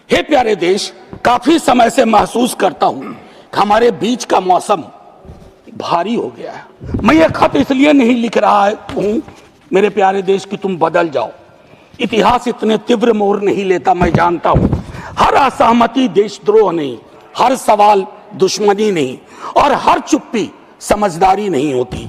हे प्यारे देश, काफी समय से महसूस करता हूं कि हमारे बीच का मौसम भारी हो गया है। मैं ये खत इसलिए नहीं लिख रहा हूं मेरे प्यारे देश कि तुम बदल जाओ। इतिहास इतने तीव्र मोड़ नहीं लेता, मैं जानता हूं। हर असहमति देशद्रोह नहीं, हर सवाल दुश्मनी नहीं, और हर चुप्पी समझदारी नहीं होती।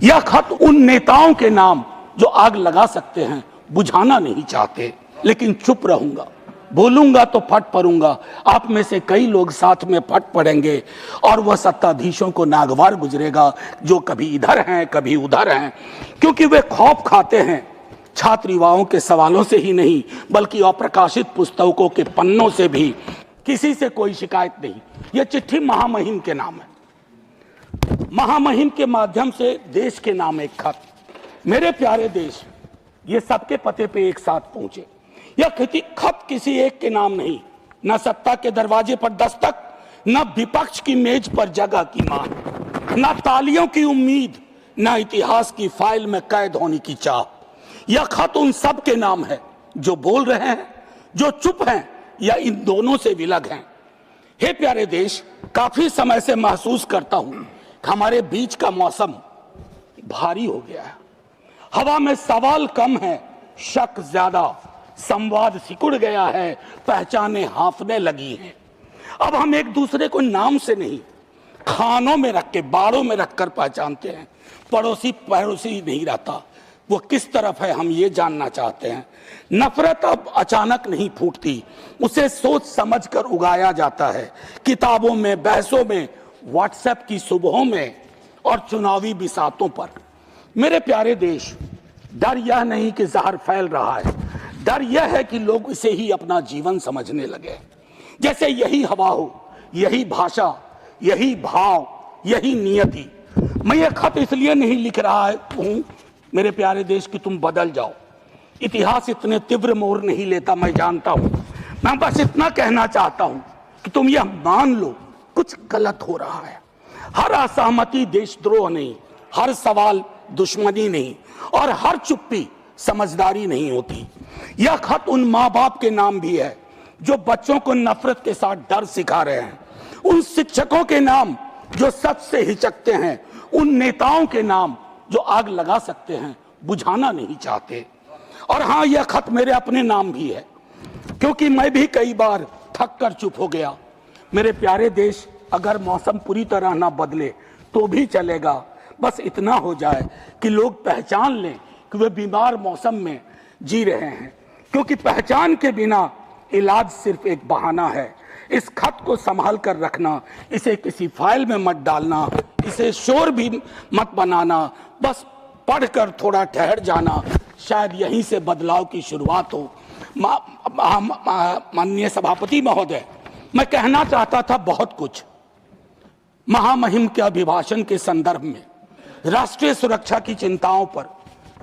यह खत उन नेताओं के नाम जो आग लगा सकते हैं बुझाना नहीं चाहते, लेकिन चुप रहूंगा। बोलूंगा तो फट पड़ूंगा। आप में से कई लोग साथ में फट पड़ेंगे और वह सत्ताधीशों को नागवार गुजरेगा जो कभी इधर हैं कभी उधर हैं, क्योंकि वे खौफ खाते हैं छात्र युवाओं के सवालों से ही नहीं बल्कि अप्रकाशित पुस्तकों के पन्नों से भी। किसी से कोई शिकायत नहीं। यह चिट्ठी महामहिम के नाम है। महामहिम के माध्यम से देश के नाम एक खत। मेरे प्यारे देश, ये सबके पते पे एक साथ पहुंचे। यह खत किसी एक के नाम नहीं, न सत्ता के दरवाजे पर दस्तक, न विपक्ष की मेज पर जगह की मांग, न तालियों की उम्मीद, न इतिहास की फाइल में कैद होने की चाह। यह खत उन सब के नाम है जो बोल रहे हैं, जो चुप हैं या इन दोनों से विलग हैं। हे प्यारे देश, काफी समय से महसूस करता हूं कि हमारे बीच का मौसम भारी हो गया है। हवा में सवाल कम है, शक ज्यादा, संवाद सिकुड़ गया है, पहचाने हाँफने लगी हैं। अब हम एक दूसरे को नाम से नहीं, खानों में रख के, बाड़ों में रखकर पहचानते हैं। पड़ोसी पड़ोसी नहीं रहता, वो किस तरफ है हम ये जानना चाहते हैं। नफरत अब अचानक नहीं फूटती, उसे सोच समझ कर उगाया जाता है। किताबों में, बहसों में, व्हाट्सएप की सुबहों में और चुनावी बिसातों पर। मेरे प्यारे देश, डर यह नहीं कि जहर फैल रहा है, डर यह है कि लोग इसे ही अपना जीवन समझने लगे, जैसे यही हवा हो, यही भाषा, यही भाव, यही नियति। मैं ये खत इसलिए नहीं लिख रहा हूं मेरे प्यारे देश कि तुम बदल जाओ। इतिहास इतने तीव्र मोड़ नहीं लेता, मैं जानता हूं। मैं बस इतना कहना चाहता हूं कि तुम यह मान लो कुछ गलत हो रहा है। हर असहमति देशद्रोह नहीं, हर सवाल दुश्मनी नहीं, और हर चुप्पी समझदारी नहीं होती। यह खत उन माँ बाप के नाम भी है जो बच्चों को नफरत के साथ डर सिखा रहे हैं, उन शिक्षकों के नाम जो सच से हिचकते हैं, उन नेताओं के नाम जो आग लगा सकते हैं बुझाना नहीं चाहते। और हाँ, यह खत मेरे अपने नाम भी है, क्योंकि मैं भी कई बार थक कर चुप हो गया। मेरे प्यारे देश, अगर मौसम पूरी तरह ना बदले तो भी चलेगा, बस इतना हो जाए कि लोग पहचान लें कि वे बीमार मौसम में जी रहे हैं, क्योंकि पहचान के बिना इलाज सिर्फ एक बहाना है। इस खत को संभाल कर रखना, इसे किसी फाइल में मत डालना, इसे शोर भी मत बनाना, बस पढ़कर थोड़ा ठहर जाना। शायद यहीं से बदलाव की शुरुआत हो। माननीय सभापति महोदय, मैं कहना चाहता था बहुत कुछ। महामहिम के अभिभाषण के संदर्भ में, राष्ट्रीय सुरक्षा की चिंताओं पर,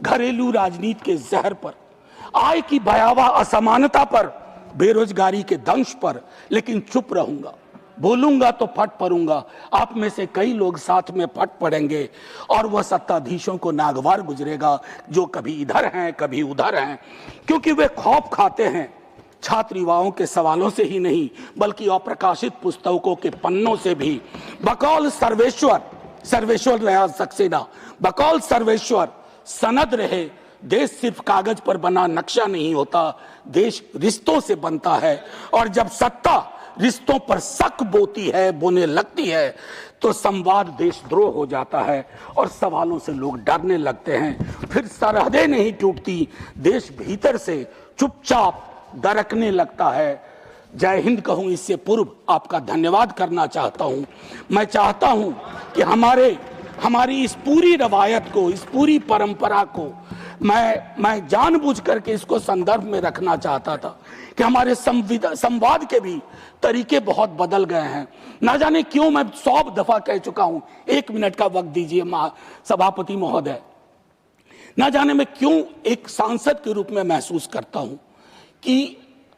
घरेलू राजनीति के जहर पर, आय की भयावह असमानता पर, बेरोजगारी के दंश पर, लेकिन चुप रहूंगा। बोलूंगा तो फट पड़ूंगा। आप में से कई लोग साथ में फट पड़ेंगे और वह सत्ताधीशों को नागवार गुजरेगा जो कभी इधर हैं कभी उधर हैं, क्योंकि वे खौफ खाते हैं छात्र युवाओं के सवालों से ही नहीं बल्कि अप्रकाशित पुस्तकों के पन्नों से भी। बकौल सर्वेश्वर रहा सक्सेना, बकौल सर्वेश्वर सनद रहे। देश सिर्फ कागज पर बना नक्शा नहीं होता, देश रिश्तों से बनता है। और जब सत्ता रिश्तों पर शक बोने लगती है तो संवाद देशद्रोह हो जाता है और सवालों से लोग डरने लगते हैं। फिर सरहदें नहीं टूटती, देश भीतर से चुपचाप दरकने लगता है। जय हिंद कहूं इससे पूर्व आपका धन्यवाद करना चाहता हूं। मैं चाहता हूं कि हमारी इस पूरी रवायत को, इस पूरी परंपरा को मैं जानबूझ करके इसको संदर्भ में रखना चाहता था कि हमारे संवाद के भी तरीके बहुत बदल गए हैं। ना जाने क्यों, मैं 100 दफा कह चुका हूं। 1 मिनट का वक्त दीजिए सभापति महोदय। ना जाने मैं क्यों एक सांसद के रूप में महसूस करता हूं कि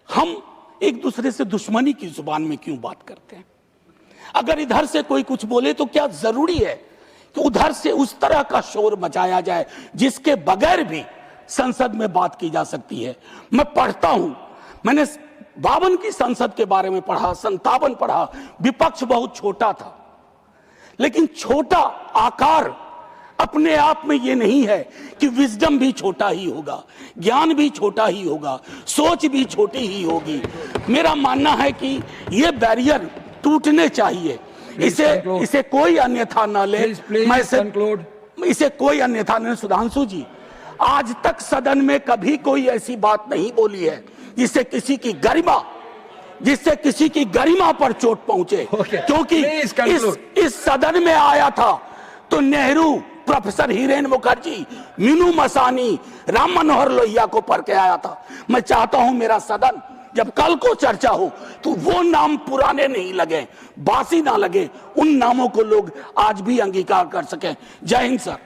हम एक दूसरे से दुश्मनी की जुबान में क्यों बात करते हैं। अगर इधर से कोई कुछ बोले तो क्या जरूरी है कि उधर से उस तरह का शोर मचाया जाए जिसके बगैर भी संसद में बात की जा सकती है। मैं पढ़ता हूं, मैंने 52 की संसद के बारे में पढ़ा, 57 पढ़ा, विपक्ष बहुत छोटा था। लेकिन छोटा आकार अपने आप में ये नहीं है कि विजडम भी छोटा ही होगा, ज्ञान भी छोटा ही होगा, सोच भी छोटी ही होगी। मेरा मानना है कि ये बैरियर टूटने चाहिए। इसे कोई अन्यथा न ले। मैं इसे कोई अन्यथा न। सुधांशु जी, आज तक सदन में कभी कोई ऐसी बात नहीं बोली है जिससे किसी की गरिमा पर चोट पहुंचे। क्योंकि इस सदन में आया था तो नेहरू, प्रोफेसर हिरेन मुखर्जी, मीनू मसानी, राम मनोहर लोहिया को पढ़ के आया था। मैं चाहता हूं मेरा सदन जब कल को चर्चा हो तो वो नाम पुराने नहीं लगे, बासी ना लगे, उन नामों को लोग आज भी अंगीकार कर सकें। जय हिंद सर।